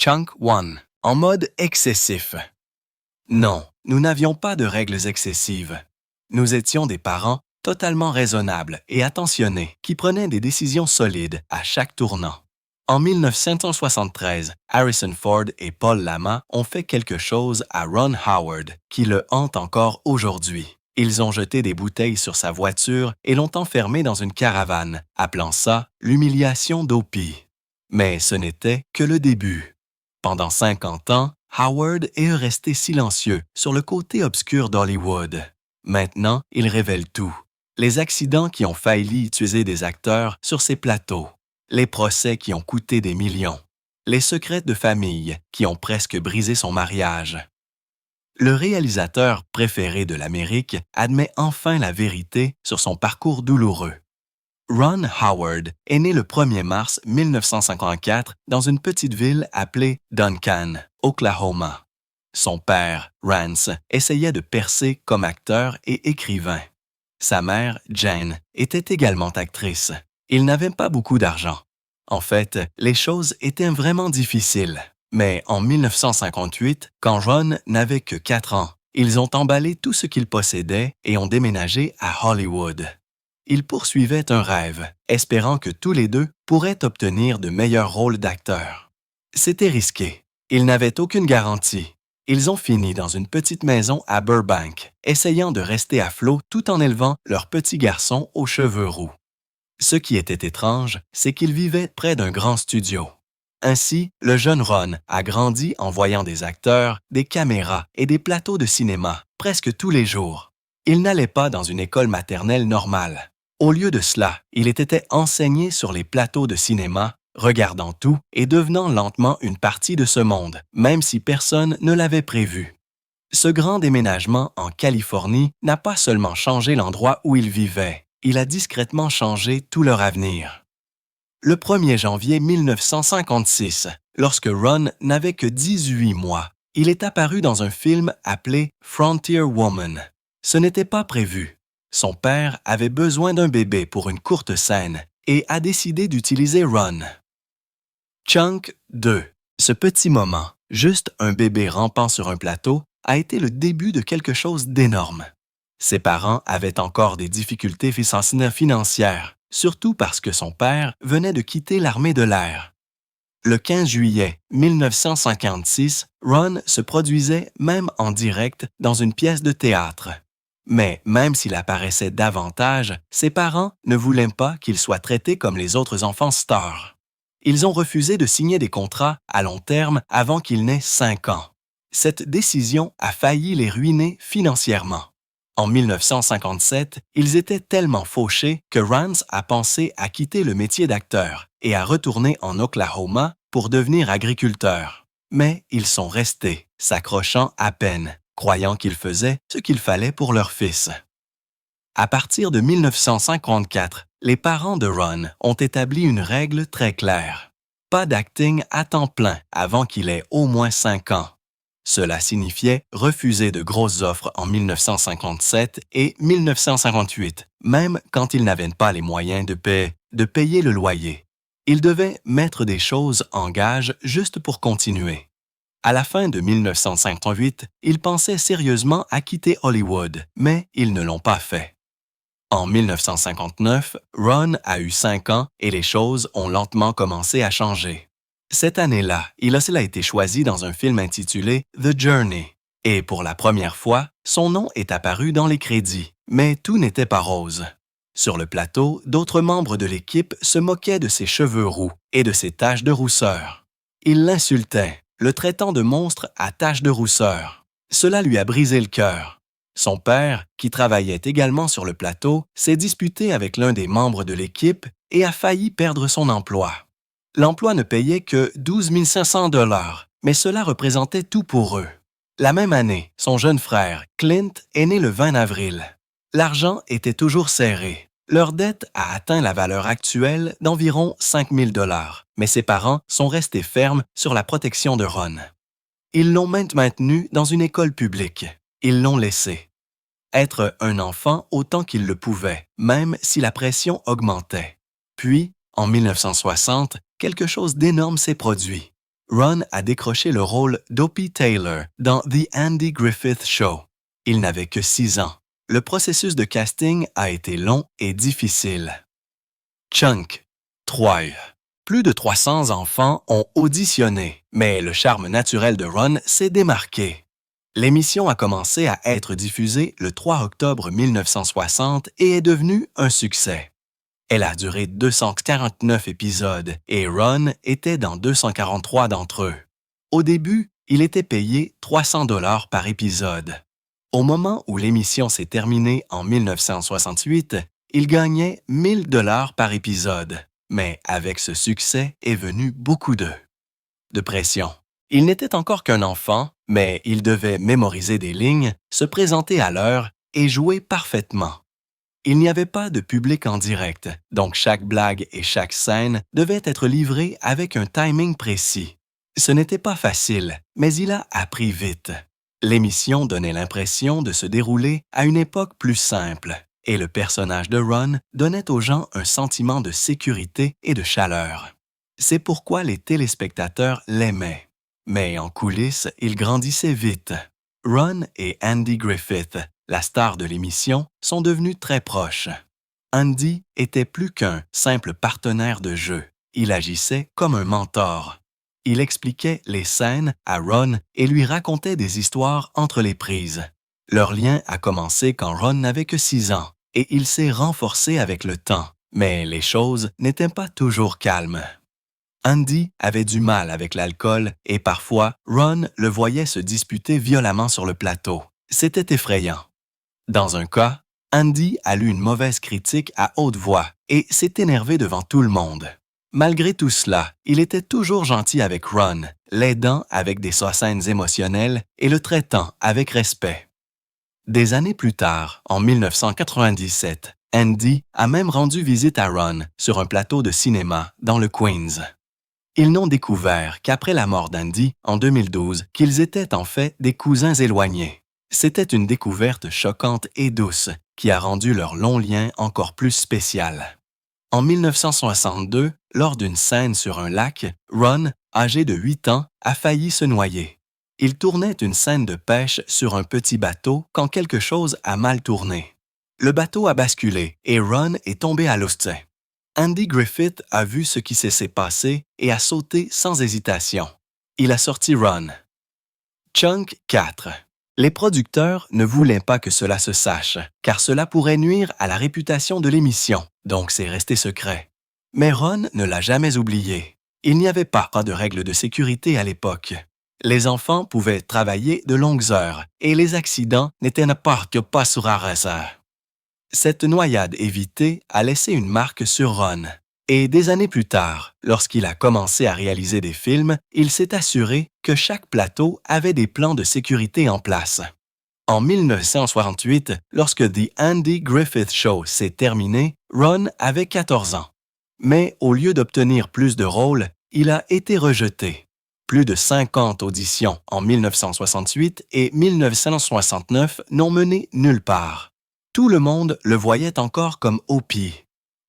Chunk 1. En mode excessif. Non, nous n'avions pas de règles excessives. Nous étions des parents totalement raisonnables et attentionnés qui prenaient des décisions solides à chaque tournant. En 1973, Harrison Ford et Paul Lama ont fait quelque chose à Ron Howard qui le hante encore aujourd'hui. Ils ont jeté des bouteilles sur sa voiture et l'ont enfermé dans une caravane, appelant ça l'humiliation d'Opie. Mais ce n'était que le début. Pendant 50 ans, Howard est resté silencieux sur le côté obscur d'Hollywood. Maintenant, il révèle tout. Les accidents qui ont failli tuer des acteurs sur ses plateaux, les procès qui ont coûté des millions, les secrets de famille qui ont presque brisé son mariage. Le réalisateur préféré de l'Amérique admet enfin la vérité sur son parcours douloureux. Ron Howard est né le 1er mars 1954 dans une petite ville appelée Duncan, Oklahoma. Son père, Rance, essayait de percer comme acteur et écrivain. Sa mère, Jane, était également actrice. Il n'avait pas beaucoup d'argent. En fait, les choses étaient vraiment difficiles. Mais en 1958, quand Ron n'avait que 4 ans, ils ont emballé tout ce qu'ils possédaient et ont déménagé à Hollywood. Ils poursuivaient un rêve, espérant que tous les deux pourraient obtenir de meilleurs rôles d'acteurs. C'était risqué. Ils n'avaient aucune garantie. Ils ont fini dans une petite maison à Burbank, essayant de rester à flot tout en élevant leur petit garçon aux cheveux roux. Ce qui était étrange, c'est qu'ils vivaient près d'un grand studio. Ainsi, le jeune Ron a grandi en voyant des acteurs, des caméras et des plateaux de cinéma presque tous les jours. Il n'allait pas dans une école maternelle normale. Au lieu de cela, il était enseigné sur les plateaux de cinéma, regardant tout et devenant lentement une partie de ce monde, même si personne ne l'avait prévu. Ce grand déménagement en Californie n'a pas seulement changé l'endroit où ils vivaient, il a discrètement changé tout leur avenir. Le 1er janvier 1956, lorsque Ron n'avait que 18 mois, il est apparu dans un film appelé Frontier Woman. Ce n'était pas prévu. Son père avait besoin d'un bébé pour une courte scène et a décidé d'utiliser Ron. Chunk 2. Ce petit moment, juste un bébé rampant sur un plateau, a été le début de quelque chose d'énorme. Ses parents avaient encore des difficultés financières, surtout parce que son père venait de quitter l'armée de l'air. Le 15 juillet 1956, Ron se produisait même en direct dans une pièce de théâtre. Mais même s'il apparaissait davantage, ses parents ne voulaient pas qu'il soit traité comme les autres enfants stars. Ils ont refusé de signer des contrats à long terme avant qu'il n'ait 5 ans. Cette décision a failli les ruiner financièrement. En 1957, ils étaient tellement fauchés que Rance a pensé à quitter le métier d'acteur et à retourner en Oklahoma pour devenir agriculteur. Mais ils sont restés, s'accrochant à peine, croyant qu'ils faisaient ce qu'il fallait pour leur fils. À partir de 1954, les parents de Ron ont établi une règle très claire. Pas d'acting à temps plein avant qu'il ait au moins 5 ans. Cela signifiait refuser de grosses offres en 1957 et 1958, même quand ils n'avaient pas les moyens de payer le loyer. Ils devaient mettre des choses en gage juste pour continuer. À la fin de 1958, ils pensaient sérieusement à quitter Hollywood, mais ils ne l'ont pas fait. En 1959, Ron a eu 5 ans et les choses ont lentement commencé à changer. Cette année-là, il a été choisi dans un film intitulé The Journey. Et pour la première fois, son nom est apparu dans les crédits. Mais tout n'était pas rose. Sur le plateau, d'autres membres de l'équipe se moquaient de ses cheveux roux et de ses taches de rousseur. Ils l'insultaient, le traitant de monstre à taches de rousseur. Cela lui a brisé le cœur. Son père, qui travaillait également sur le plateau, s'est disputé avec l'un des membres de l'équipe et a failli perdre son emploi. L'emploi ne payait que 12 500 $, mais cela représentait tout pour eux. La même année, son jeune frère, Clint, est né le 20 avril. L'argent était toujours serré. Leur dette a atteint la valeur actuelle d'environ 5 000 $, mais ses parents sont restés fermes sur la protection de Ron. Ils l'ont maintenu dans une école publique. Ils l'ont laissé être un enfant autant qu'il le pouvait, même si la pression augmentait. Puis, en 1960, quelque chose d'énorme s'est produit. Ron a décroché le rôle d'Opie Taylor dans The Andy Griffith Show. Il n'avait que 6 ans. Le processus de casting a été long et difficile. Chunk, Troy. Plus de 300 enfants ont auditionné, mais le charme naturel de Ron s'est démarqué. L'émission a commencé à être diffusée le 3 octobre 1960 et est devenue un succès. Elle a duré 249 épisodes et Ron était dans 243 d'entre eux. Au début, il était payé 300 $ par épisode. Au moment où l'émission s'est terminée en 1968, il gagnait 1000 $ par épisode. Mais avec ce succès est venu beaucoup de pression. Il n'était encore qu'un enfant, mais il devait mémoriser des lignes, se présenter à l'heure et jouer parfaitement. Il n'y avait pas de public en direct, donc chaque blague et chaque scène devaient être livrées avec un timing précis. Ce n'était pas facile, mais il a appris vite. L'émission donnait l'impression de se dérouler à une époque plus simple, et le personnage de Ron donnait aux gens un sentiment de sécurité et de chaleur. C'est pourquoi les téléspectateurs l'aimaient. Mais en coulisses, il grandissait vite. Ron et Andy Griffith, la star de l'émission, sont devenus très proches. Andy était plus qu'un simple partenaire de jeu. Il agissait comme un mentor. Il expliquait les scènes à Ron et lui racontait des histoires entre les prises. Leur lien a commencé quand Ron n'avait que 6 ans et il s'est renforcé avec le temps. Mais les choses n'étaient pas toujours calmes. Andy avait du mal avec l'alcool et parfois, Ron le voyait se disputer violemment sur le plateau. C'était effrayant. Dans un cas, Andy a lu une mauvaise critique à haute voix et s'est énervé devant tout le monde. Malgré tout cela, il était toujours gentil avec Ron, l'aidant avec des scènes émotionnelles et le traitant avec respect. Des années plus tard, en 1997, Andy a même rendu visite à Ron sur un plateau de cinéma dans le Queens. Ils n'ont découvert qu'après la mort d'Andy, en 2012, qu'ils étaient en fait des cousins éloignés. C'était une découverte choquante et douce qui a rendu leur long lien encore plus spécial. En 1962, lors d'une scène sur un lac, Ron, âgé de 8 ans, a failli se noyer. Il tournait une scène de pêche sur un petit bateau quand quelque chose a mal tourné. Le bateau a basculé et Ron est tombé à l'océan. Andy Griffith a vu ce qui s'est passé et a sauté sans hésitation. Il a sorti Ron. Chunk 4. Les producteurs ne voulaient pas que cela se sache, car cela pourrait nuire à la réputation de l'émission, donc c'est resté secret. Mais Ron ne l'a jamais oublié. Il n'y avait pas de règles de sécurité à l'époque. Les enfants pouvaient travailler de longues heures et les accidents n'étaient pas sur arrêt. Cette noyade évitée a laissé une marque sur Ron. Et des années plus tard, lorsqu'il a commencé à réaliser des films, il s'est assuré que chaque plateau avait des plans de sécurité en place. En 1968, lorsque The Andy Griffith Show s'est terminé, Ron avait 14 ans. Mais au lieu d'obtenir plus de rôles, il a été rejeté. Plus de 50 auditions en 1968 et 1969 n'ont mené nulle part. Tout le monde le voyait encore comme Opie.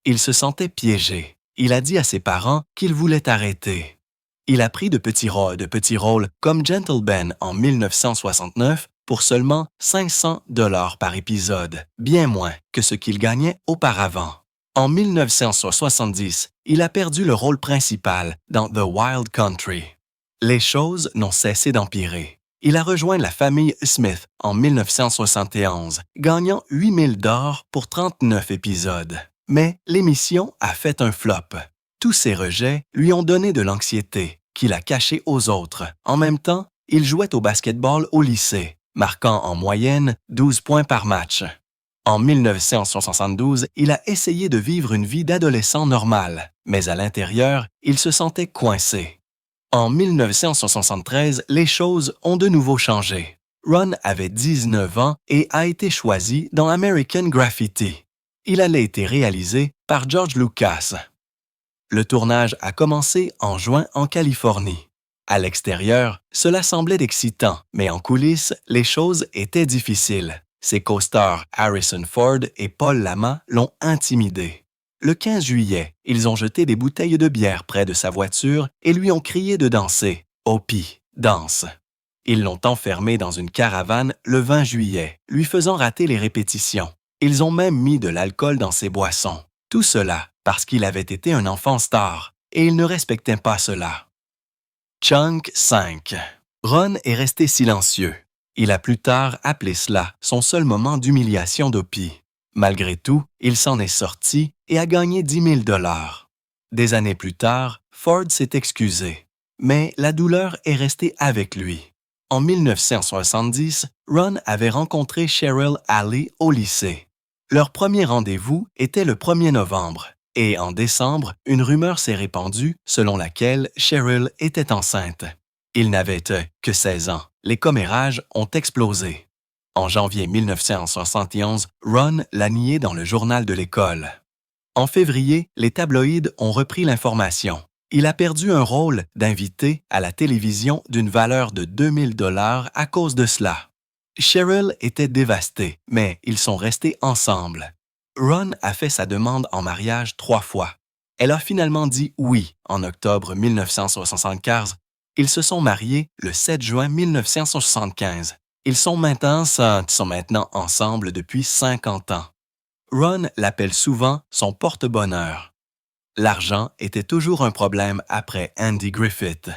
Il se sentait piégé. Il a dit à ses parents qu'il voulait arrêter. Il a pris de petits rôles comme Gentle Ben en 1969 pour seulement 500 $ par épisode, bien moins que ce qu'il gagnait auparavant. En 1970, il a perdu le rôle principal dans The Wild Country. Les choses n'ont cessé d'empirer. Il a rejoint la famille Smith en 1971, gagnant 8 000 $ pour 39 épisodes. Mais l'émission a fait un flop. Tous ces rejets lui ont donné de l'anxiété, qu'il a cachée aux autres. En même temps, il jouait au basketball au lycée, marquant en moyenne 12 points par match. En 1972, il a essayé de vivre une vie d'adolescent normal, mais à l'intérieur, il se sentait coincé. En 1973, les choses ont de nouveau changé. Ron avait 19 ans et a été choisi dans American Graffiti. Il a été réalisé par George Lucas. Le tournage a commencé en juin en Californie. À l'extérieur, cela semblait excitant, mais en coulisses, les choses étaient difficiles. Ses co-stars Harrison Ford et Paul Lama l'ont intimidé. Le 15 juillet, ils ont jeté des bouteilles de bière près de sa voiture et lui ont crié de danser. Opie danse. Ils l'ont enfermé dans une caravane le 20 juillet, lui faisant rater les répétitions. Ils ont même mis de l'alcool dans ses boissons. Tout cela parce qu'il avait été un enfant star, et il ne respectait pas cela. Chunk 5. Ron est resté silencieux. Il a plus tard appelé cela son seul moment d'humiliation d'Opie. Malgré tout, il s'en est sorti et a gagné 10 000 $. Des années plus tard, Ford s'est excusé, mais la douleur est restée avec lui. En 1970, Ron avait rencontré Cheryl Alley au lycée. Leur premier rendez-vous était le 1er novembre, et en décembre, une rumeur s'est répandue selon laquelle Cheryl était enceinte. Il n'avait que 16 ans. Les commérages ont explosé. En janvier 1971, Ron l'a nié dans le journal de l'école. En février, les tabloïds ont repris l'information. Il a perdu un rôle d'invité à la télévision d'une valeur de 2 000 $ à cause de cela. Cheryl était dévastée, mais ils sont restés ensemble. Ron a fait sa demande en mariage 3 fois. Elle a finalement dit oui en octobre 1975. Ils se sont mariés le 7 juin 1975. Ils sont maintenant ensemble depuis 50 ans. Ron l'appelle souvent son porte-bonheur. L'argent était toujours un problème après Andy Griffith.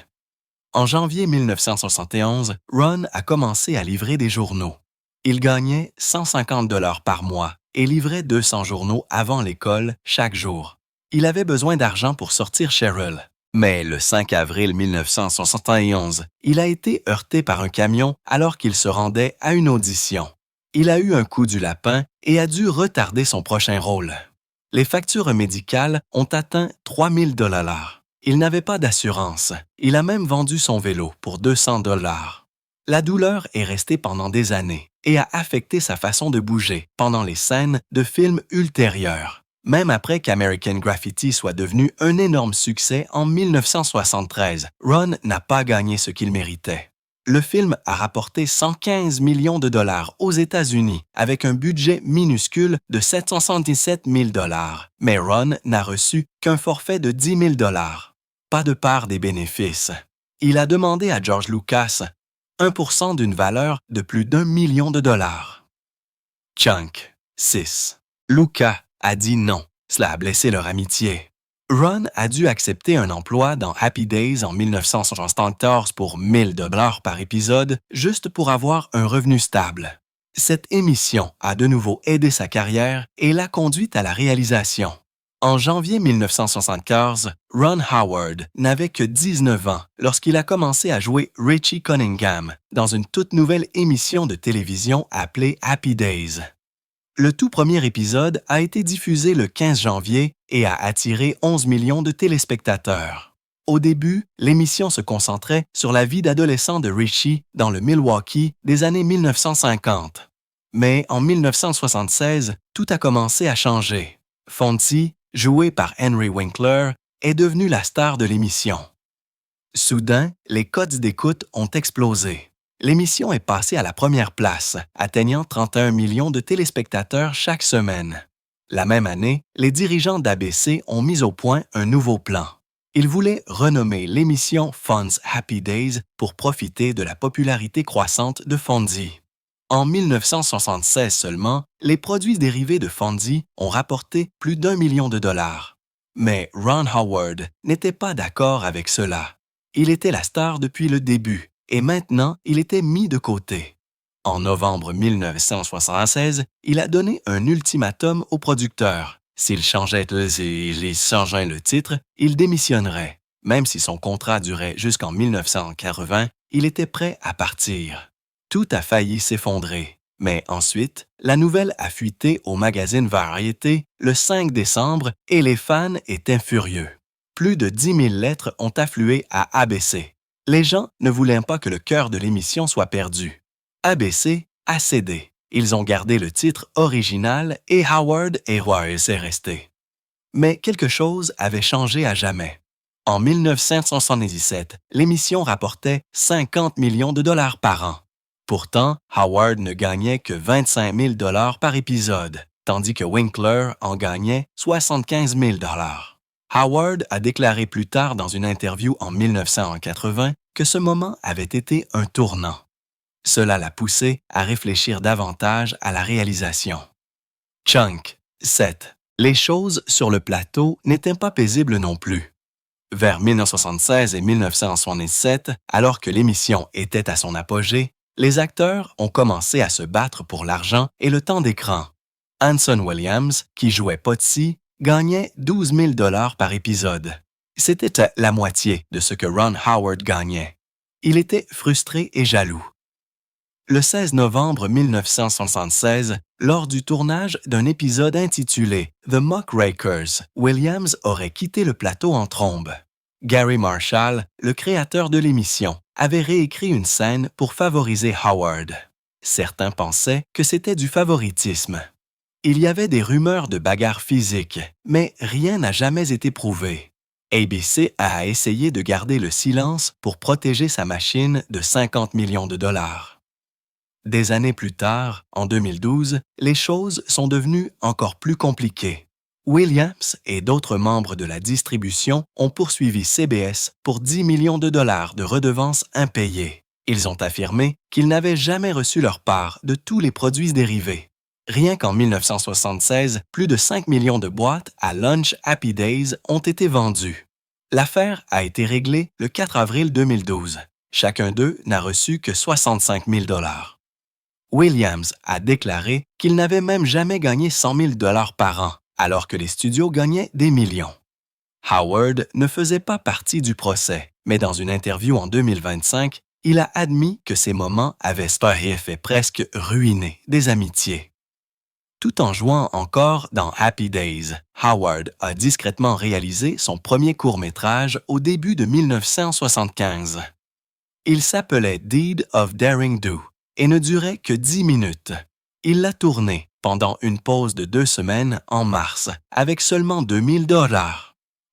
En janvier 1971, Ron a commencé à livrer des journaux. Il gagnait 150 $ par mois et livrait 200 journaux avant l'école chaque jour. Il avait besoin d'argent pour sortir Cheryl. Mais le 5 avril 1971, il a été heurté par un camion alors qu'il se rendait à une audition. Il a eu un coup du lapin et a dû retarder son prochain rôle. Les factures médicales ont atteint 3 000 $. Il n'avait pas d'assurance. Il a même vendu son vélo pour 200 $. La douleur est restée pendant des années et a affecté sa façon de bouger pendant les scènes de films ultérieurs. Même après qu'American Graffiti soit devenu un énorme succès en 1973, Ron n'a pas gagné ce qu'il méritait. Le film a rapporté 115 millions de $ aux États-Unis avec un budget minuscule de 777 000 $, mais Ron n'a reçu qu'un forfait de 10 000 $. Pas de part des bénéfices. Il a demandé à George Lucas 1% d'une valeur de plus d'1 million de $. Chunk 6. Lucas a dit non. Cela a blessé leur amitié. Ron a dû accepter un emploi dans Happy Days en 1974 pour 1 000 $ par épisode, juste pour avoir un revenu stable. Cette émission a de nouveau aidé sa carrière et l'a conduite à la réalisation. En janvier 1974, Ron Howard n'avait que 19 ans lorsqu'il a commencé à jouer Richie Cunningham dans une toute nouvelle émission de télévision appelée Happy Days. Le tout premier épisode a été diffusé le 15 janvier et a attiré 11 millions de téléspectateurs. Au début, l'émission se concentrait sur la vie d'adolescent de Richie dans le Milwaukee des années 1950. Mais en 1976, tout a commencé à changer. Fonzie, joué par Henry Winkler, est devenu la star de l'émission. Soudain, les codes d'écoute ont explosé. L'émission est passée à la première place, atteignant 31 millions de téléspectateurs chaque semaine. La même année, les dirigeants d'ABC ont mis au point un nouveau plan. Ils voulaient renommer l'émission Fonz Happy Days pour profiter de la popularité croissante de Fonzie. En 1976 seulement, les produits dérivés de Fonzie ont rapporté plus d'1 million de $. Mais Ron Howard n'était pas d'accord avec cela. Il était la star depuis le début. Et maintenant, il était mis de côté. En novembre 1976, il a donné un ultimatum au producteur. S'il changeait le titre, il démissionnerait. Même si son contrat durait jusqu'en 1980, il était prêt à partir. Tout a failli s'effondrer. Mais ensuite, la nouvelle a fuité au magazine Variety le 5 décembre et les fans étaient furieux. Plus de 10 000 lettres ont afflué à ABC. Les gens ne voulaient pas que le cœur de l'émission soit perdu. ABC a cédé. Ils ont gardé le titre original et Howard est resté. Mais quelque chose avait changé à jamais. En 1977, l'émission rapportait 50 millions de $ par an. Pourtant, Howard ne gagnait que 25 000 $ par épisode, tandis que Winkler en gagnait 75 000 $. Howard a déclaré plus tard dans une interview en 1980 que ce moment avait été un tournant. Cela l'a poussé à réfléchir davantage à la réalisation. Chunk 7. Les choses sur le plateau n'étaient pas paisibles non plus. Vers 1976 et 1977, alors que l'émission était à son apogée, les acteurs ont commencé à se battre pour l'argent et le temps d'écran. Anson Williams, qui jouait Potsy, gagnait 12 000 $ par épisode. C'était la moitié de ce que Ron Howard gagnait. Il était frustré et jaloux. Le 16 novembre 1976, lors du tournage d'un épisode intitulé The Muckrakers, Williams aurait quitté le plateau en trombe. Gary Marshall, le créateur de l'émission, avait réécrit une scène pour favoriser Howard. Certains pensaient que c'était du favoritisme. Il y avait des rumeurs de bagarres physiques, mais rien n'a jamais été prouvé. ABC a essayé de garder le silence pour protéger sa machine de 50 millions de dollars. Des années plus tard, en 2012, les choses sont devenues encore plus compliquées. Williams et d'autres membres de la distribution ont poursuivi CBS pour 10 millions de dollars de redevances impayées. Ils ont affirmé qu'ils n'avaient jamais reçu leur part de tous les produits dérivés. Rien qu'en 1976, plus de 5 millions de boîtes à Lunch Happy Days ont été vendues. L'affaire a été réglée le 4 avril 2012. Chacun d'eux n'a reçu que 65 000 $. Williams a déclaré qu'il n'avait même jamais gagné 100 000 $ par an, alors que les studios gagnaient des millions. Howard ne faisait pas partie du procès, mais dans une interview en 2025, il a admis que ces moments avaient fait presque ruiner des amitiés. Tout en jouant encore dans Happy Days, Howard a discrètement réalisé son premier court-métrage au début de 1975. Il s'appelait Deed of Daring Do et ne durait que 10 minutes. Il l'a tourné pendant une pause de 2 semaines en mars, avec seulement 2 000 $.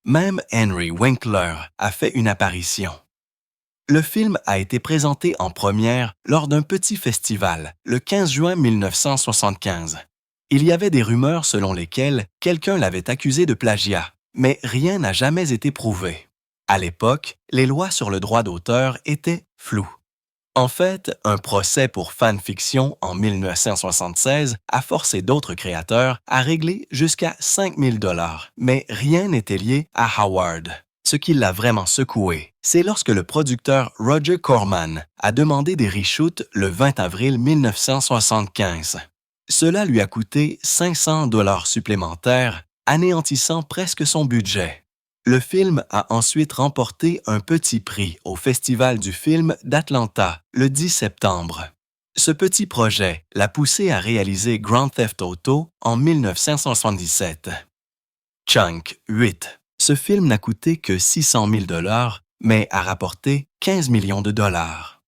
Même Henry Winkler a fait une apparition. Le film a été présenté en première lors d'un petit festival, le 15 juin 1975. Il y avait des rumeurs selon lesquelles quelqu'un l'avait accusé de plagiat, mais rien n'a jamais été prouvé. À l'époque, les lois sur le droit d'auteur étaient floues. En fait, un procès pour fanfiction en 1976 a forcé d'autres créateurs à régler jusqu'à 5 000 $, mais rien n'était lié à Howard. Ce qui l'a vraiment secoué, c'est lorsque le producteur Roger Corman a demandé des reshoots le 20 avril 1975. Cela lui a coûté 500 $ supplémentaires, anéantissant presque son budget. Le film a ensuite remporté un petit prix au Festival du film d'Atlanta le 10 septembre. Ce petit projet l'a poussé à réaliser Grand Theft Auto en 1977. Chunk 8. Ce film n'a coûté que 600 000 $, mais a rapporté 15 millions de dollars.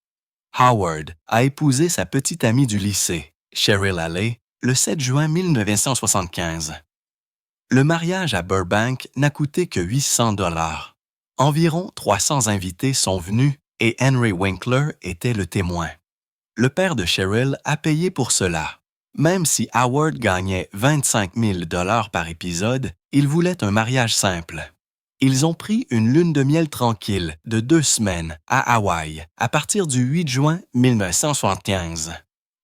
Howard a épousé sa petite amie du lycée, Cheryl Alley, le 7 juin 1975. Le mariage à Burbank n'a coûté que 800 $. Environ 300 invités sont venus et Henry Winkler était le témoin. Le père de Cheryl a payé pour cela. Même si Howard gagnait 25 000 $ par épisode, il voulait un mariage simple. Ils ont pris une lune de miel tranquille de 2 semaines à Hawaï à partir du 8 juin 1975.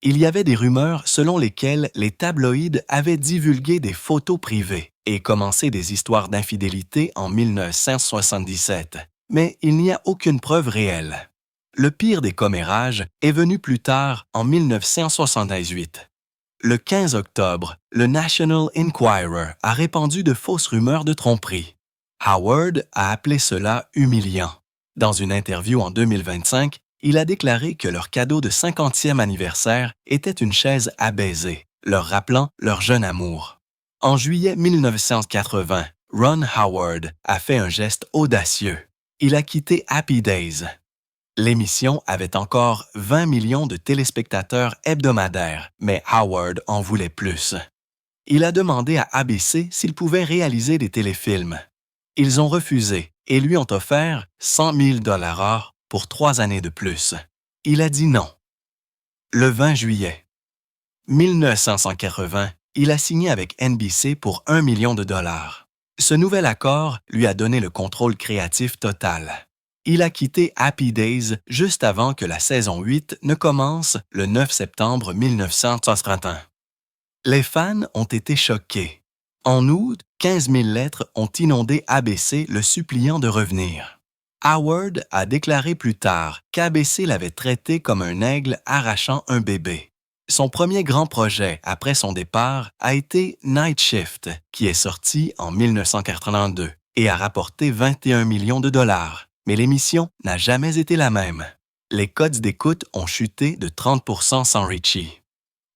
Il y avait des rumeurs selon lesquelles les tabloïds avaient divulgué des photos privées et commencé des histoires d'infidélité en 1977, mais il n'y a aucune preuve réelle. Le pire des commérages est venu plus tard en 1978. Le 15 octobre, le National Enquirer a répandu de fausses rumeurs de tromperie. Howard a appelé cela humiliant. Dans une interview en 2025, il a déclaré que leur cadeau de 50e anniversaire était une chaise à baiser, leur rappelant leur jeune amour. En juillet 1980, Ron Howard a fait un geste audacieux. Il a quitté Happy Days. L'émission avait encore 20 millions de téléspectateurs hebdomadaires, mais Howard en voulait plus. Il a demandé à ABC s'il pouvait réaliser des téléfilms. Ils ont refusé et lui ont offert 100 000 $ pour 3 années de plus. Il a dit non. Le 20 juillet 1980, il a signé avec NBC pour 1 million de $. Ce nouvel accord lui a donné le contrôle créatif total. Il a quitté Happy Days juste avant que la saison 8 ne commence le 9 septembre 1961. Les fans ont été choqués. En août, 15 000 lettres ont inondé ABC le suppliant de revenir. Howard a déclaré plus tard qu'ABC l'avait traité comme un aigle arrachant un bébé. Son premier grand projet après son départ a été Night Shift, qui est sorti en 1982 et a rapporté 21 millions de dollars. Mais l'émission n'a jamais été la même. Les codes d'écoute ont chuté de 30% sans Richie.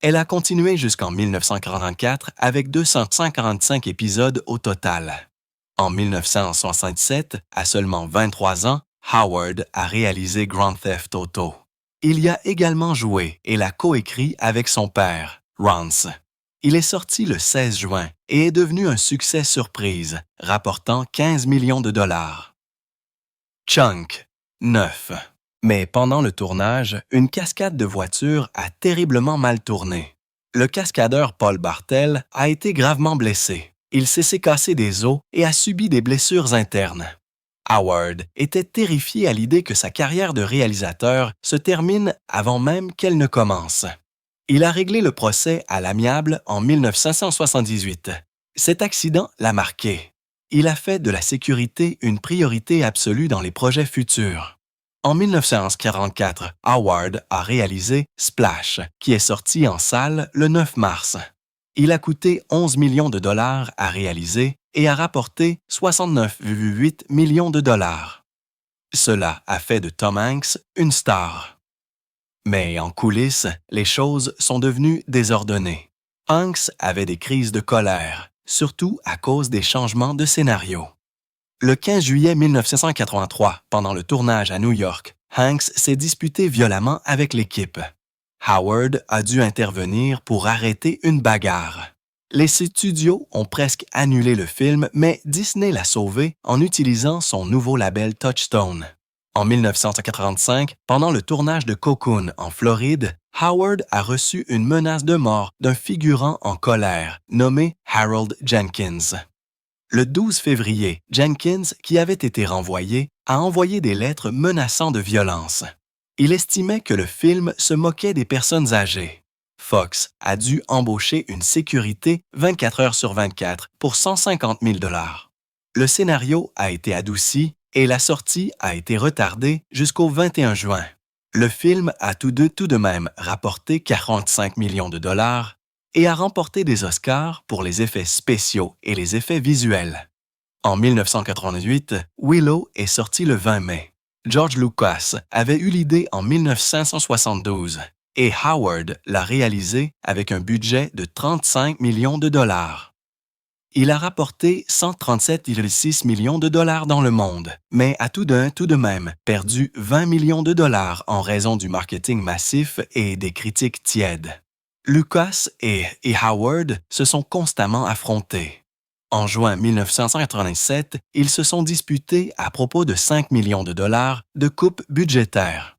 Elle a continué jusqu'en 1944 avec 255 épisodes au total. En 1967, à seulement 23 ans, Howard a réalisé Grand Theft Auto. Il y a également joué et l'a coécrit avec son père, Rance. Il est sorti le 16 juin et est devenu un succès surprise, rapportant 15 millions de dollars. Chunk, 9. Mais pendant le tournage, une cascade de voitures a terriblement mal tourné. Le cascadeur Paul Bartel a été gravement blessé. Il s'est cassé des os et a subi des blessures internes. Howard était terrifié à l'idée que sa carrière de réalisateur se termine avant même qu'elle ne commence. Il a réglé le procès à l'amiable en 1978. Cet accident l'a marqué. Il a fait de la sécurité une priorité absolue dans les projets futurs. En 1944, Howard a réalisé Splash, qui est sorti en salle le 9 mars. Il a coûté 11 millions de dollars à réaliser et a rapporté 69,8 millions de dollars. Cela a fait de Tom Hanks une star. Mais en coulisses, les choses sont devenues désordonnées. Hanks avait des crises de colère, surtout à cause des changements de scénario. Le 15 juillet 1983, pendant le tournage à New York, Hanks s'est disputé violemment avec l'équipe. Howard a dû intervenir pour arrêter une bagarre. Les studios ont presque annulé le film, mais Disney l'a sauvé en utilisant son nouveau label Touchstone. En 1985, pendant le tournage de Cocoon en Floride, Howard a reçu une menace de mort d'un figurant en colère nommé Harold Jenkins. Le 12 février, Jenkins, qui avait été renvoyé, a envoyé des lettres menaçant de violence. Il estimait que le film se moquait des personnes âgées. Fox a dû embaucher une sécurité 24 heures sur 24 pour 150 000 $. Le scénario a été adouci et la sortie a été retardée jusqu'au 21 juin. Le film a tout de même rapporté 45 millions de dollars et a remporté des Oscars pour les effets spéciaux et les effets visuels. En 1988, Willow est sorti le 20 mai. George Lucas avait eu l'idée en 1972 et Howard l'a réalisé avec un budget de 35 millions de dollars. Il a rapporté 137,6 millions de dollars dans le monde, mais a tout de même perdu 20 millions de dollars en raison du marketing massif et des critiques tièdes. Lucas et Howard se sont constamment affrontés. En juin 1987, ils se sont disputés à propos de 5 millions de dollars de coupe budgétaire.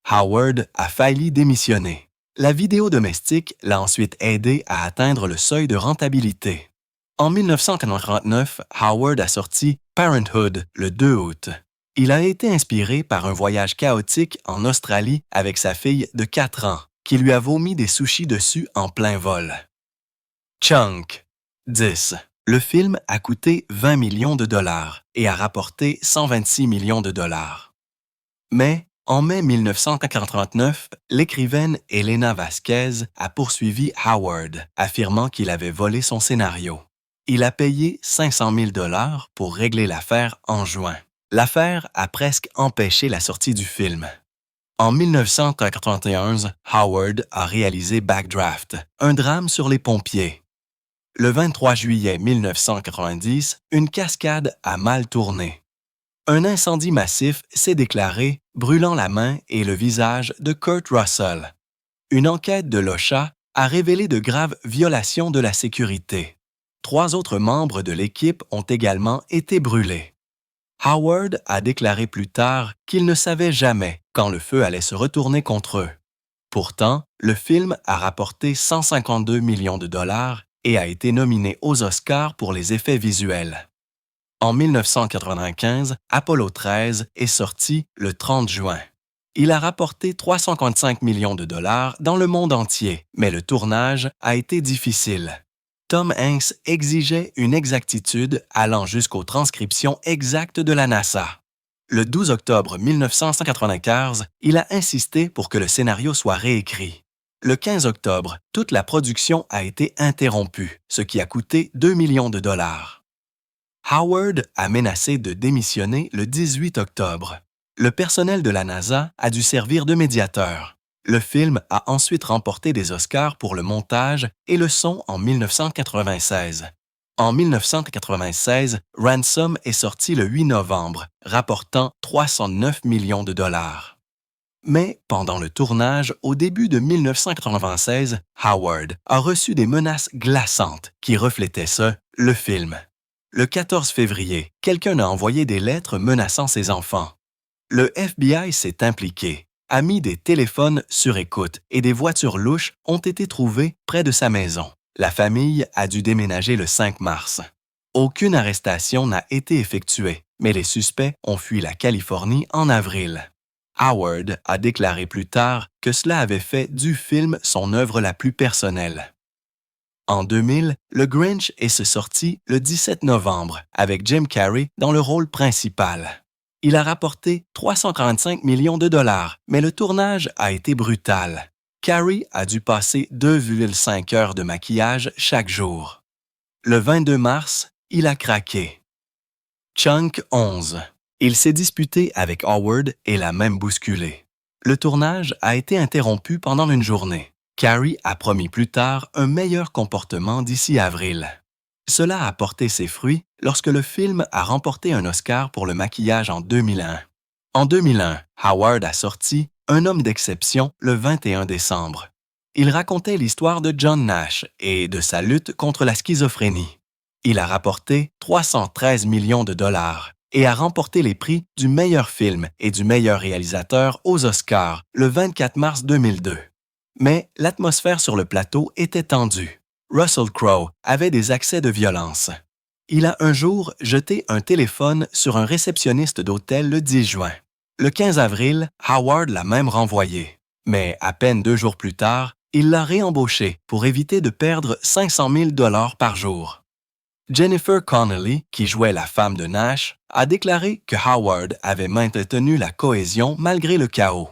Howard a failli démissionner. La vidéo domestique l'a ensuite aidé à atteindre le seuil de rentabilité. En 1949, Howard a sorti Parenthood le 2 août. Il a été inspiré par un voyage chaotique en Australie avec sa fille de 4 ans, qui lui a vomi des sushis dessus en plein vol. Chunk, 10. Le film a coûté 20 millions de dollars et a rapporté 126 millions de dollars. Mais, en mai 1949, l'écrivaine Elena Vasquez a poursuivi Howard, affirmant qu'il avait volé son scénario. Il a payé 500 000 $ pour régler l'affaire en juin. L'affaire a presque empêché la sortie du film. En 1991, Howard a réalisé Backdraft, un drame sur les pompiers. Le 23 juillet 1990, une cascade a mal tourné. Un incendie massif s'est déclaré, brûlant la main et le visage de Kurt Russell. Une enquête de l'OSHA a révélé de graves violations de la sécurité. 3 autres membres de l'équipe ont également été brûlés. Howard a déclaré plus tard qu'il ne savait jamais quand le feu allait se retourner contre eux. Pourtant, le film a rapporté 152 millions de dollars et a été nominé aux Oscars pour les effets visuels. En 1995, Apollo 13 est sorti le 30 juin. Il a rapporté 355 millions de dollars dans le monde entier, mais le tournage a été difficile. Tom Hanks exigeait une exactitude allant jusqu'aux transcriptions exactes de la NASA. Le 12 octobre 1995, il a insisté pour que le scénario soit réécrit. Le 15 octobre, toute la production a été interrompue, ce qui a coûté 2 millions de dollars. Howard a menacé de démissionner le 18 octobre. Le personnel de la NASA a dû servir de médiateur. Le film a ensuite remporté des Oscars pour le montage et le son en 1996. En 1996, Ransom est sorti le 8 novembre, rapportant 309 millions de dollars. Mais pendant le tournage, au début de 1996, Howard a reçu des menaces glaçantes qui reflétaient le film. Le 14 février, quelqu'un a envoyé des lettres menaçant ses enfants. Le FBI s'est impliqué, a mis des téléphones sur écoute et des voitures louches ont été trouvées près de sa maison. La famille a dû déménager le 5 mars. Aucune arrestation n'a été effectuée, mais les suspects ont fui la Californie en avril. Howard a déclaré plus tard que cela avait fait du film son œuvre la plus personnelle. En 2000, le Grinch est sorti le 17 novembre avec Jim Carrey dans le rôle principal. Il a rapporté 345 millions de dollars, mais le tournage a été brutal. Carrey a dû passer 2,5 heures de maquillage chaque jour. Le 22 mars, il a craqué. Chunk 11. Il s'est disputé avec Howard et l'a même bousculé. Le tournage a été interrompu pendant une journée. Carrey a promis plus tard un meilleur comportement d'ici avril. Cela a porté ses fruits lorsque le film a remporté un Oscar pour le maquillage en 2001. En 2001, Howard a sorti Un homme d'exception le 21 décembre. Il racontait l'histoire de John Nash et de sa lutte contre la schizophrénie. Il a rapporté 313 millions de dollars et a remporté les prix du meilleur film et du meilleur réalisateur aux Oscars le 24 mars 2002. Mais l'atmosphère sur le plateau était tendue. Russell Crowe avait des accès de violence. Il a un jour jeté un téléphone sur un réceptionniste d'hôtel le 10 juin. Le 15 avril, Howard l'a même renvoyé. Mais à peine 2 jours plus tard, il l'a réembauché pour éviter de perdre 500 000 $ par jour. Jennifer Connelly, qui jouait la femme de Nash, a déclaré que Howard avait maintenu la cohésion malgré le chaos.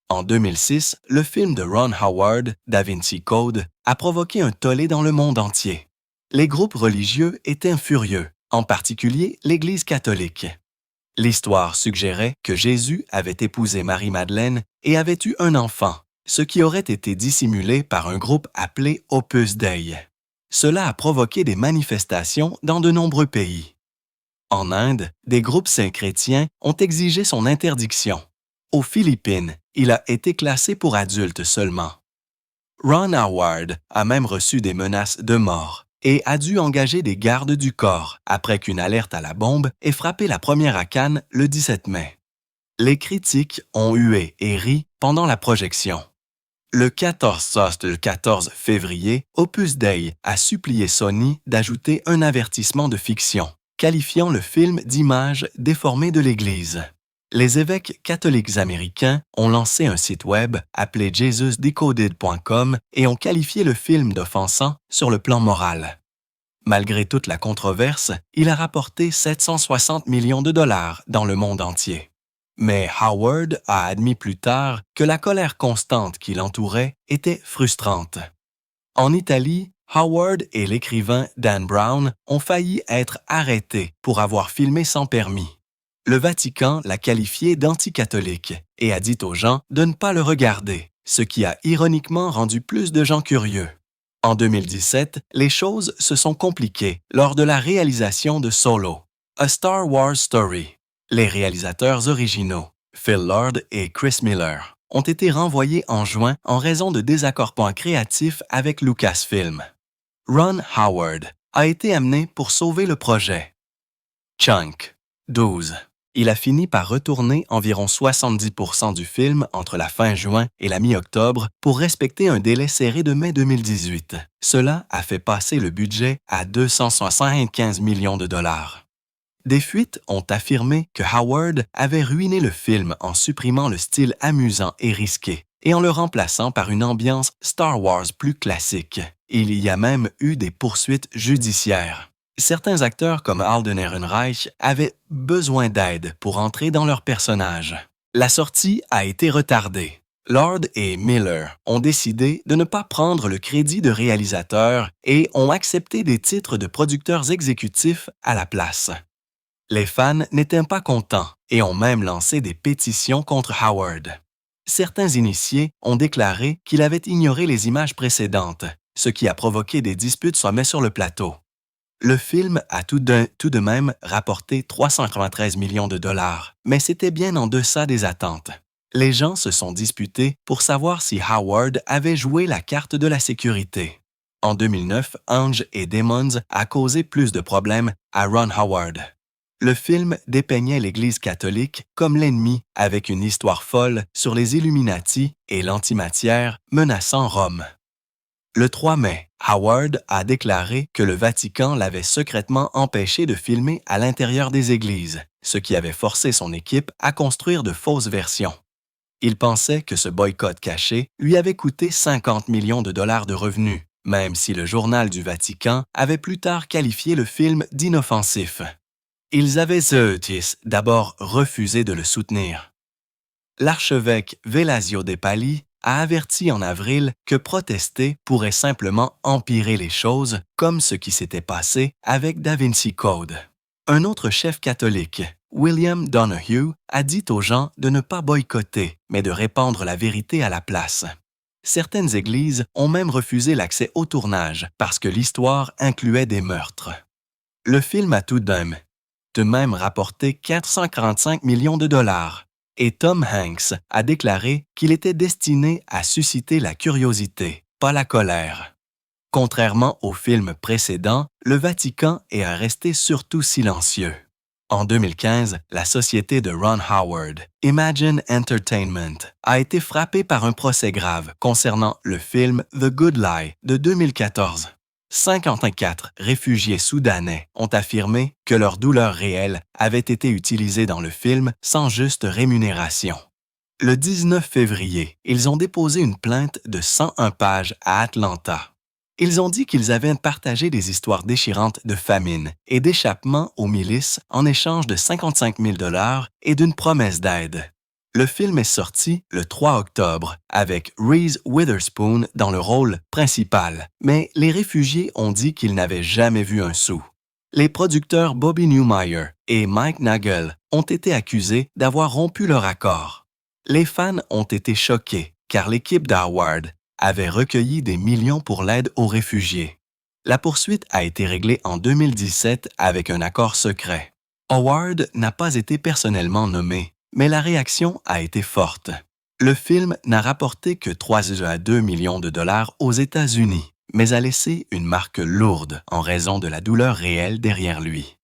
En 2006, le film de Ron Howard, Da Vinci Code, a provoqué un tollé dans le monde entier. Les groupes religieux étaient furieux, en particulier l'Église catholique. L'histoire suggérait que Jésus avait épousé Marie-Madeleine et avait eu un enfant, ce qui aurait été dissimulé par un groupe appelé Opus Dei. Cela a provoqué des manifestations dans de nombreux pays. En Inde, des groupes saints chrétiens ont exigé son interdiction. Aux Philippines, il a été classé pour adultes seulement. Ron Howard a même reçu des menaces de mort et a dû engager des gardes du corps après qu'une alerte à la bombe ait frappé la première à Cannes le 17 mai. Les critiques ont hué et ri pendant la projection. Le 14 février, Opus Dei a supplié Sony d'ajouter un avertissement de fiction, qualifiant le film d'image déformée de l'Église. Les évêques catholiques américains ont lancé un site web appelé JesusDecoded.com et ont qualifié le film d'offensant sur le plan moral. Malgré toute la controverse, il a rapporté 760 millions de dollars dans le monde entier. Mais Howard a admis plus tard que la colère constante qui l'entourait était frustrante. En Italie, Howard et l'écrivain Dan Brown ont failli être arrêtés pour avoir filmé sans permis. Le Vatican l'a qualifié d'anticatholique et a dit aux gens de ne pas le regarder, ce qui a ironiquement rendu plus de gens curieux. En 2017, les choses se sont compliquées lors de la réalisation de Solo, A Star Wars Story. Les réalisateurs originaux, Phil Lord et Chris Miller, ont été renvoyés en juin en raison de désaccords créatifs avec Lucasfilm. Ron Howard a été amené pour sauver le projet. Chunk 12. Il a fini par retourner environ 70% du film entre la fin juin et la mi-octobre pour respecter un délai serré de mai 2018. Cela a fait passer le budget à 275 millions de dollars. Des fuites ont affirmé que Howard avait ruiné le film en supprimant le style amusant et risqué et en le remplaçant par une ambiance Star Wars plus classique. Il y a même eu des poursuites judiciaires. Certains acteurs comme Alden Ehrenreich avaient besoin d'aide pour entrer dans leur personnage. La sortie a été retardée. Lord et Miller ont décidé de ne pas prendre le crédit de réalisateur et ont accepté des titres de producteurs exécutifs à la place. Les fans n'étaient pas contents et ont même lancé des pétitions contre Howard. Certains initiés ont déclaré qu'il avait ignoré les images précédentes, ce qui a provoqué des disputes sur le plateau. Le film a tout de même rapporté 393 millions de dollars, mais c'était bien en deçà des attentes. Les gens se sont disputés pour savoir si Howard avait joué la carte de la sécurité. En 2009, Angel et Demons a causé plus de problèmes à Ron Howard. Le film dépeignait l'Église catholique comme l'ennemi avec une histoire folle sur les Illuminati et l'antimatière menaçant Rome. Le 3 mai, Howard a déclaré que le Vatican l'avait secrètement empêché de filmer à l'intérieur des églises, ce qui avait forcé son équipe à construire de fausses versions. Il pensait que ce boycott caché lui avait coûté 50 millions de dollars de revenus, même si le journal du Vatican avait plus tard qualifié le film d'inoffensif. Ils avaient d'abord refusé de le soutenir. L'archevêque Velasio de Pali a averti en avril que protester pourrait simplement empirer les choses, comme ce qui s'était passé avec Da Vinci Code. Un autre chef catholique, William Donohue, a dit aux gens de ne pas boycotter, mais de répandre la vérité à la place. Certaines églises ont même refusé l'accès au tournage parce que l'histoire incluait des meurtres. Le film a tout de même rapporté 445 millions de dollars, et Tom Hanks a déclaré qu'il était destiné à susciter la curiosité, pas la colère. Contrairement au film précédent, le Vatican est resté surtout silencieux. En 2015, la société de Ron Howard, Imagine Entertainment, a été frappée par un procès grave concernant le film The Good Lie de 2014. 54 réfugiés soudanais ont affirmé que leur douleur réelle avait été utilisée dans le film sans juste rémunération. Le 19 février, ils ont déposé une plainte de 101 pages à Atlanta. Ils ont dit qu'ils avaient partagé des histoires déchirantes de famine et d'échappement aux milices en échange de 55 000 $ et d'une promesse d'aide. Le film est sorti le 3 octobre avec Reese Witherspoon dans le rôle principal, mais les réfugiés ont dit qu'ils n'avaient jamais vu un sou. Les producteurs Bobby Newmeyer et Mike Nagel ont été accusés d'avoir rompu leur accord. Les fans ont été choqués car l'équipe d'Howard avait recueilli des millions pour l'aide aux réfugiés. La poursuite a été réglée en 2017 avec un accord secret. Howard n'a pas été personnellement nommé, mais la réaction a été forte. Le film n'a rapporté que 3,2 millions de dollars aux États-Unis, mais a laissé une marque lourde en raison de la douleur réelle derrière lui.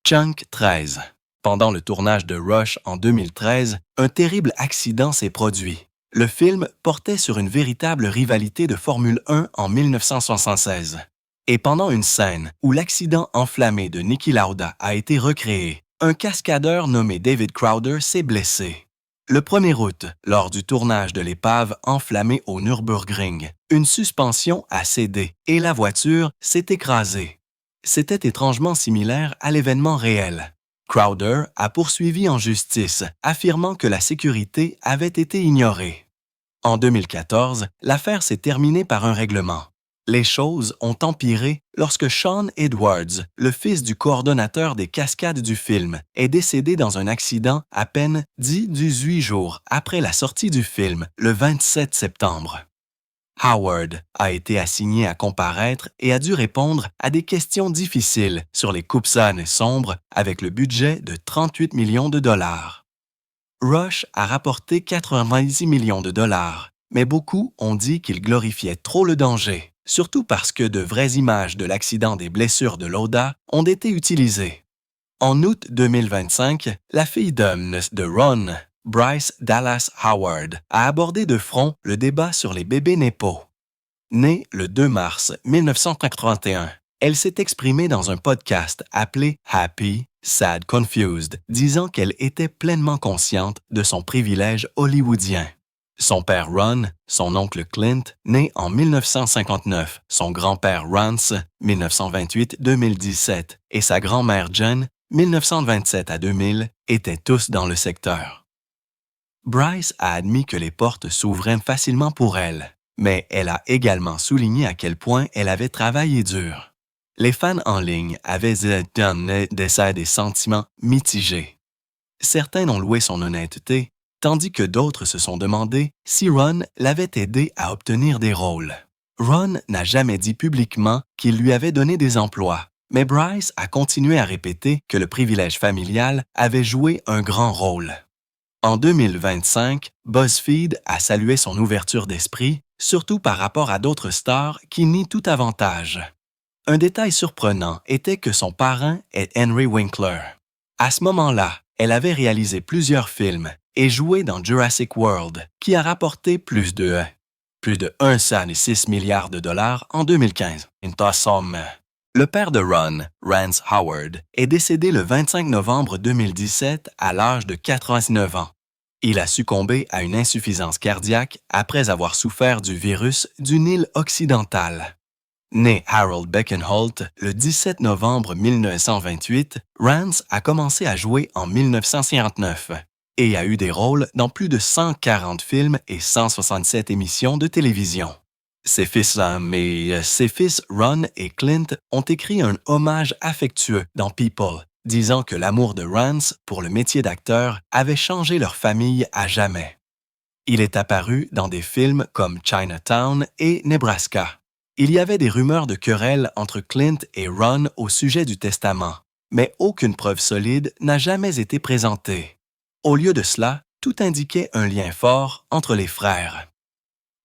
Chunk 13. Pendant le tournage de Rush en 2013, un terrible accident s'est produit. Le film portait sur une véritable rivalité de Formule 1 en 1976. Et pendant une scène où l'accident enflammé de Niki Lauda a été recréé, un cascadeur nommé David Crowder s'est blessé. Le 1er août, lors du tournage de l'épave enflammée au Nürburgring, une suspension a cédé et la voiture s'est écrasée. C'était étrangement similaire à l'événement réel. Crowder a poursuivi en justice, affirmant que la sécurité avait été ignorée. En 2014, l'affaire s'est terminée par un règlement. Les choses ont empiré lorsque Sean Edwards, le fils du coordonnateur des cascades du film, est décédé dans un accident à peine 18 jours après la sortie du film, le 27 septembre. Howard a été assigné à comparaître et a dû répondre à des questions difficiles sur les coupes-ânes sombres avec le budget de 38 millions de dollars. Rush a rapporté 90 millions de dollars, mais beaucoup ont dit qu'il glorifiait trop le danger, surtout parce que de vraies images de l'accident des blessures de Lauda ont été utilisées. En août 2025, la fille de Ron, Bryce Dallas Howard, a abordé de front le débat sur les bébés népaux. Née le 2 mars 1981, elle s'est exprimée dans un podcast appelé Happy Sad Confused, disant qu'elle était pleinement consciente de son privilège hollywoodien. Son père Ron, son oncle Clint, né en 1959, son grand-père Rance, 1928-2017, et sa grand-mère Jen, 1927 à 2000, étaient tous dans le secteur. Bryce a admis que les portes s'ouvraient facilement pour elle, mais elle a également souligné à quel point elle avait travaillé dur. Les fans en ligne avaient des sentiments mitigés. Certains ont loué son honnêteté, tandis que d'autres se sont demandé si Ron l'avait aidé à obtenir des rôles. Ron n'a jamais dit publiquement qu'il lui avait donné des emplois, mais Bryce a continué à répéter que le privilège familial avait joué un grand rôle. En 2025, BuzzFeed a salué son ouverture d'esprit, surtout par rapport à d'autres stars qui nient tout avantage. Un détail surprenant était que son parrain est Henry Winkler. À ce moment-là, elle avait réalisé plusieurs films et joué dans Jurassic World, qui a rapporté plus de 1,6 milliard de dollars en 2015. Une somme. Le père de Ron, Rance Howard, est décédé le 25 novembre 2017 à l'âge de 89 ans. Il a succombé à une insuffisance cardiaque après avoir souffert du virus du Nil occidental. Né Harold Beckenholt le 17 novembre 1928, Rance a commencé à jouer en 1959 et a eu des rôles dans plus de 140 films et 167 émissions de télévision. Ses fils Ron et Clint ont écrit un hommage affectueux dans People, disant que l'amour de Rance pour le métier d'acteur avait changé leur famille à jamais. Il est apparu dans des films comme Chinatown et Nebraska. Il y avait des rumeurs de querelles entre Clint et Ron au sujet du testament, mais aucune preuve solide n'a jamais été présentée. Au lieu de cela, tout indiquait un lien fort entre les frères.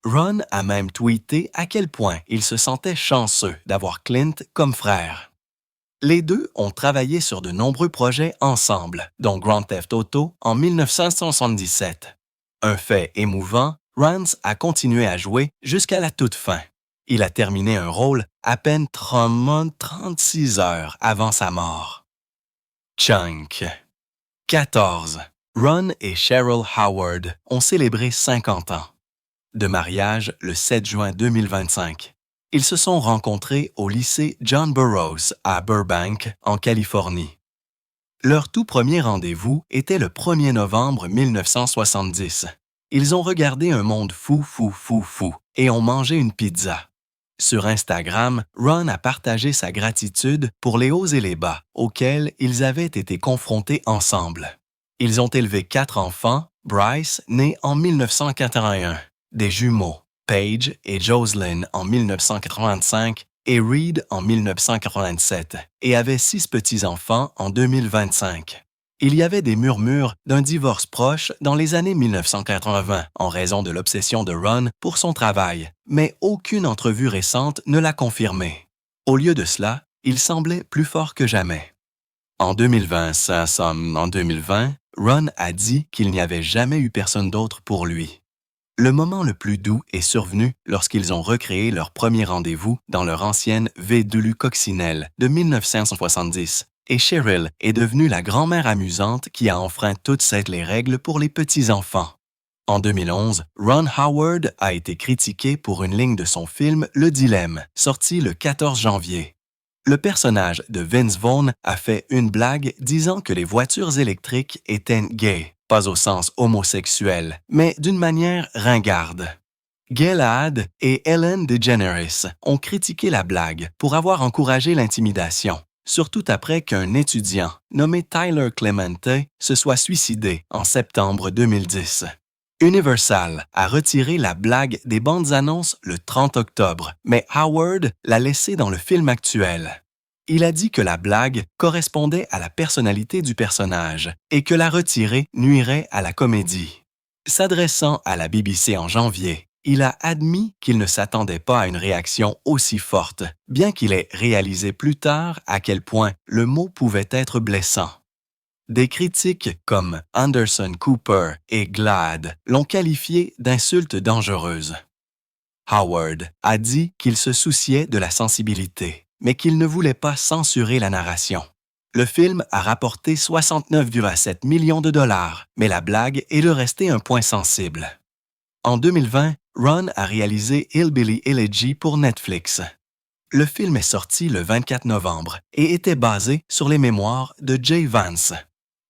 Ron a même tweeté à quel point il se sentait chanceux d'avoir Clint comme frère. Les deux ont travaillé sur de nombreux projets ensemble, dont Grand Theft Auto en 1977. Un fait émouvant, Rance a continué à jouer jusqu'à la toute fin. Il a terminé un rôle à peine 36 heures avant sa mort. Chunk. 14. Ron et Cheryl Howard ont célébré 50 ans. De mariage le 7 juin 2025. Ils se sont rencontrés au lycée John Burroughs à Burbank, en Californie. Leur tout premier rendez-vous était le 1er novembre 1970. Ils ont regardé un monde fou et ont mangé une pizza. Sur Instagram, Ron a partagé sa gratitude pour les hauts et les bas auxquels ils avaient été confrontés ensemble. Ils ont élevé 4 enfants, Bryce, né en 1981, des jumeaux, Paige et Jocelyn en 1985 et Reed en 1987, et avaient 6 petits-enfants en 2025. Il y avait des murmures d'un divorce proche dans les années 1980 en raison de l'obsession de Ron pour son travail, mais aucune entrevue récente ne l'a confirmé. Au lieu de cela, il semblait plus fort que jamais. En 2020, Ron a dit qu'il n'y avait jamais eu personne d'autre pour lui. Le moment le plus doux est survenu lorsqu'ils ont recréé leur premier rendez-vous dans leur ancienne Védulu Coccinelle de 1970, et Cheryl est devenue la grand-mère amusante qui a enfreint toutes les règles pour les petits-enfants. En 2011, Ron Howard a été critiqué pour une ligne de son film Le Dilemme, sorti le 14 janvier. Le personnage de Vince Vaughn a fait une blague disant que les voitures électriques étaient gays, pas au sens homosexuel, mais d'une manière ringarde. Gilad et Ellen DeGeneres ont critiqué la blague pour avoir encouragé l'intimidation, surtout après qu'un étudiant nommé Tyler Clemente se soit suicidé en septembre 2010. Universal a retiré la blague des bandes annonces le 30 octobre, mais Howard l'a laissée dans le film actuel. Il a dit que la blague correspondait à la personnalité du personnage et que la retirer nuirait à la comédie. S'adressant à la BBC en janvier, il a admis qu'il ne s'attendait pas à une réaction aussi forte, bien qu'il ait réalisé plus tard à quel point le mot pouvait être blessant. Des critiques comme Anderson Cooper et Glad l'ont qualifié d'insulte dangereuse. Howard a dit qu'il se souciait de la sensibilité, mais qu'il ne voulait pas censurer la narration. Le film a rapporté 69,7 millions de dollars, mais la blague est de rester un point sensible. En 2020, Ron a réalisé Hillbilly Elegy pour Netflix. Le film est sorti le 24 novembre et était basé sur les mémoires de Jay Vance.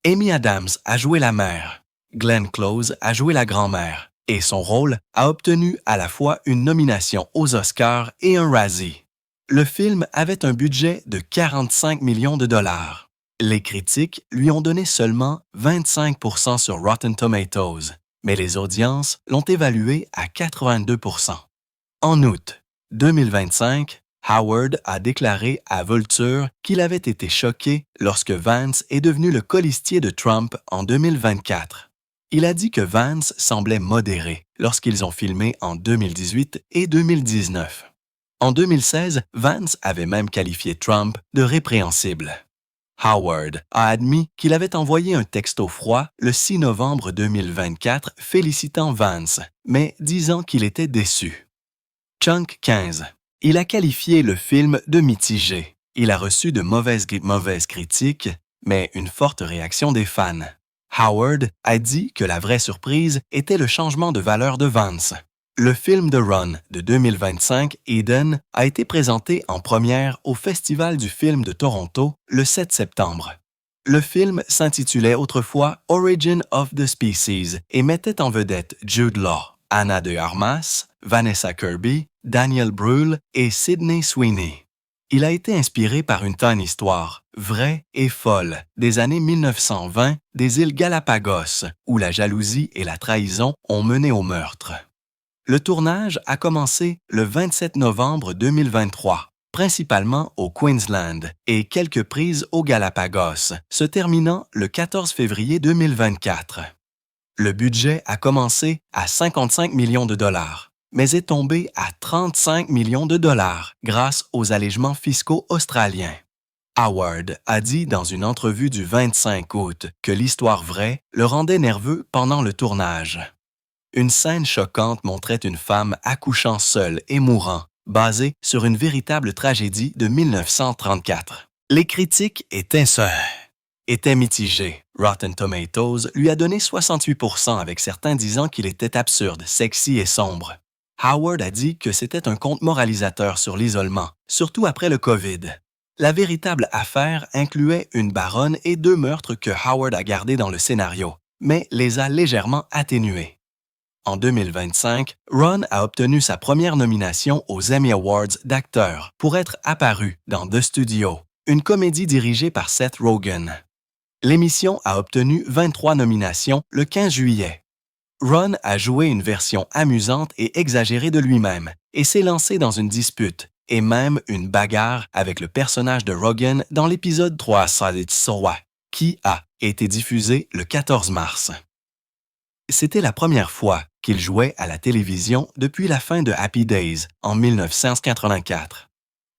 Amy Adams a joué la mère, Glenn Close a joué la grand-mère, et son rôle a obtenu à la fois une nomination aux Oscars et un Razzie. Le film avait un budget de 45 millions de dollars. Les critiques lui ont donné seulement 25% sur Rotten Tomatoes, mais les audiences l'ont évalué à 82%. En août 2025, Howard a déclaré à Vulture qu'il avait été choqué lorsque Vance est devenu le colistier de Trump en 2024. Il a dit que Vance semblait modéré lorsqu'ils ont filmé en 2018 et 2019. En 2016, Vance avait même qualifié Trump de répréhensible. Howard a admis qu'il avait envoyé un texto froid le 6 novembre 2024 félicitant Vance, mais disant qu'il était déçu. Chunk 15. Il a qualifié le film de mitigé. Il a reçu de mauvaises critiques, mais une forte réaction des fans. Howard a dit que la vraie surprise était le changement de valeur de Vance. Le film de Ron de 2025, Eden, a été présenté en première au Festival du film de Toronto le 7 septembre. Le film s'intitulait autrefois Origin of the Species et mettait en vedette Jude Law, Anna de Armas, Vanessa Kirby, Daniel Brühl et Sydney Sweeney. Il a été inspiré par une tonne histoire, vraie et folle, des années 1920 des îles Galapagos, où la jalousie et la trahison ont mené au meurtre. Le tournage a commencé le 27 novembre 2023, principalement au Queensland et quelques prises aux Galapagos, se terminant le 14 février 2024. Le budget a commencé à 55 millions de dollars, mais est tombé à 35 millions de dollars grâce aux allègements fiscaux australiens. Howard a dit dans une entrevue du 25 août que l'histoire vraie le rendait nerveux pendant le tournage. Une scène choquante montrait une femme accouchant seule et mourant, basée sur une véritable tragédie de 1934. Les critiques étaient mitigées. Rotten Tomatoes lui a donné 68% avec certains disant qu'il était absurde, sexy et sombre. Howard a dit que c'était un conte moralisateur sur l'isolement, surtout après le COVID. La véritable affaire incluait une baronne et 2 meurtres que Howard a gardés dans le scénario, mais les a légèrement atténués. En 2025, Ron a obtenu sa première nomination aux Emmy Awards d'acteur pour être apparu dans The Studio, une comédie dirigée par Seth Rogen. L'émission a obtenu 23 nominations le 15 juillet. Ron a joué une version amusante et exagérée de lui-même et s'est lancé dans une dispute et même une bagarre avec le personnage de Rogen dans l'épisode 3 qui a été diffusé le 14 mars. C'était la première fois qu'il jouait à la télévision depuis la fin de Happy Days en 1984.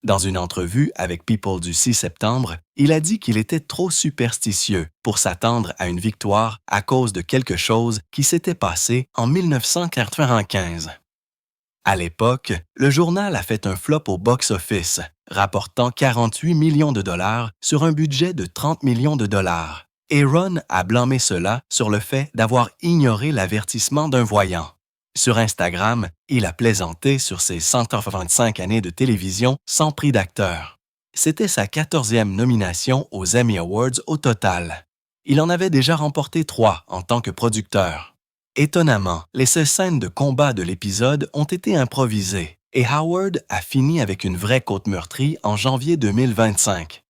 Dans une entrevue avec People du 6 septembre, il a dit qu'il était trop superstitieux pour s'attendre à une victoire à cause de quelque chose qui s'était passé en 1995. À l'époque, le journal a fait un flop au box-office, rapportant 48 millions de dollars sur un budget de 30 millions de dollars. Et Ron a blâmé cela sur le fait d'avoir ignoré l'avertissement d'un voyant. Sur Instagram, il a plaisanté sur ses 125 années de télévision sans prix d'acteur. C'était sa 14e nomination aux Emmy Awards au total. Il en avait déjà remporté 3 en tant que producteur. Étonnamment, les seules scènes de combat de l'épisode ont été improvisées et Howard a fini avec une vraie côte meurtrie en janvier 2025.